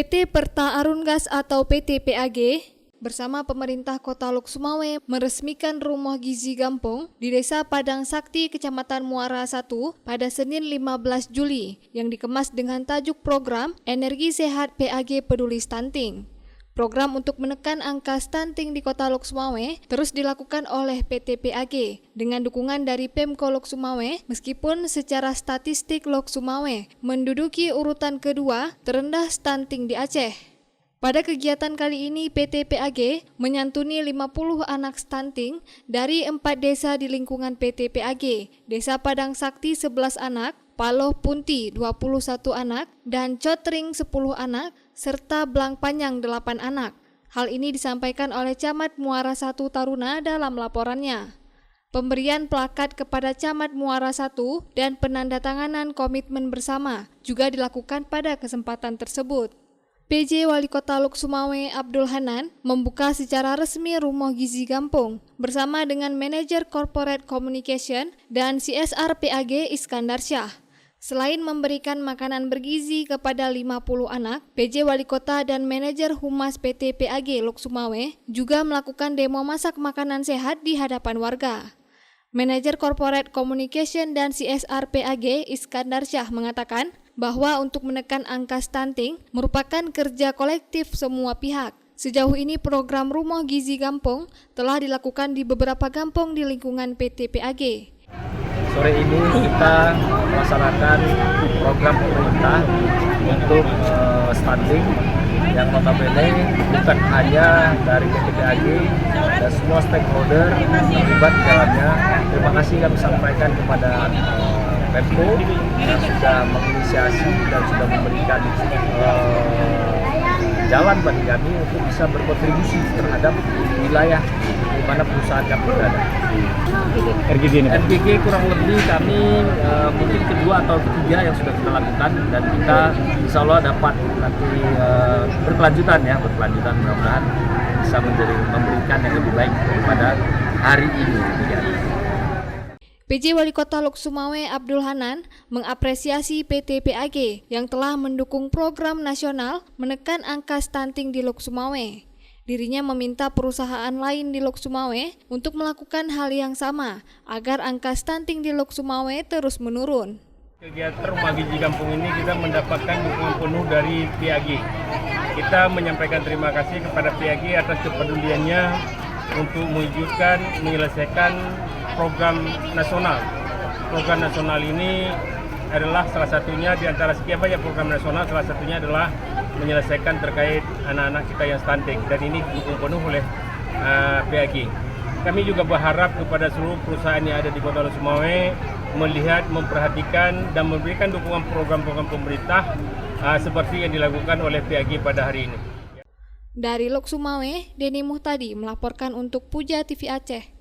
PT Perta Arungas atau PT PAG bersama pemerintah Kota Lok Sumawe meresmikan Rumah Gizi Gampong di Desa Padang Sakti, Kecamatan Muara 1 pada Senin 15 Juli yang dikemas dengan tajuk program Energi Sehat PAG Peduli Stunting. Program untuk menekan angka stunting di Kota Lok Sumawe terus dilakukan oleh PT PAG dengan dukungan dari Pemko Lok Sumawe, meskipun secara statistik Lok Sumawe menduduki urutan kedua terendah stunting di Aceh. Pada kegiatan kali ini, PT PAG menyantuni 50 anak stunting dari 4 desa di lingkungan PT PAG, Desa Padang Sakti 11 anak, Paloh Punti 21 anak, dan Cotring 10 anak, serta Blang Panyang 8 anak. Hal ini disampaikan oleh Camat Muara 1 Taruna dalam laporannya. Pemberian plakat kepada Camat Muara 1 dan penandatanganan komitmen bersama juga dilakukan pada kesempatan tersebut. PJ Wali Kota Lok Sumawe Abdul Hanan membuka secara resmi Rumah Gizi Gampong bersama dengan Manajer Corporate Communication dan CSR PAG Iskandar Syah. Selain memberikan makanan bergizi kepada 50 anak, PJ Wali Kota dan Manajer Humas PT PAG Lok Sumawe juga melakukan demo masak makanan sehat di hadapan warga. Manajer Corporate Communication dan CSR PAG Iskandar Syah mengatakan bahwa untuk menekan angka stunting merupakan kerja kolektif semua pihak. Sejauh ini program Rumah Gizi Gampong telah dilakukan di beberapa kampung di lingkungan PT PAG. Sore ini kita melaksanakan program pemerintah untuk stunting yang notabene bukan hanya dari PT PAG dan semua stakeholder terlibat di dalamnya. Terima kasih kami sampaikan kepada Pemko yang sudah menginisiasi dan sudah memberikan jalan bagi kami untuk bisa berkontribusi terhadap wilayah di mana perusahaan kami berada. RGG kurang lebih kami mungkin kedua atau ketiga yang sudah kita lakukan, dan kita insya Allah dapat nanti berkelanjutan mudah-mudahan bisa memberikan yang lebih baik daripada hari ini. PJ Wali Kota Lok Sumawe Abdul Hanan mengapresiasi PT PAG yang telah mendukung program nasional menekan angka stunting di Lok Sumawe. Dirinya meminta perusahaan lain di Lok Sumawe untuk melakukan hal yang sama agar angka stunting di Lok Sumawe terus menurun. Kegiatan Rumah Gizi Gampong ini kita mendapatkan dukungan penuh dari PAG. Kita menyampaikan terima kasih kepada PAG atas kepeduliannya untuk menyelesaikan program nasional. Program nasional ini adalah salah satunya di antara sekian banyak program nasional, salah satunya adalah menyelesaikan terkait anak-anak kita yang stunting, dan ini didukung penuh oleh PAG. Kami juga berharap kepada seluruh perusahaan yang ada di Kota Lok Sumawe melihat, memperhatikan dan memberikan dukungan program-program pemerintah seperti yang dilakukan oleh PAG pada hari ini. Dari Lok Sumawe, Denny Muhtadi melaporkan untuk Puja TV Aceh.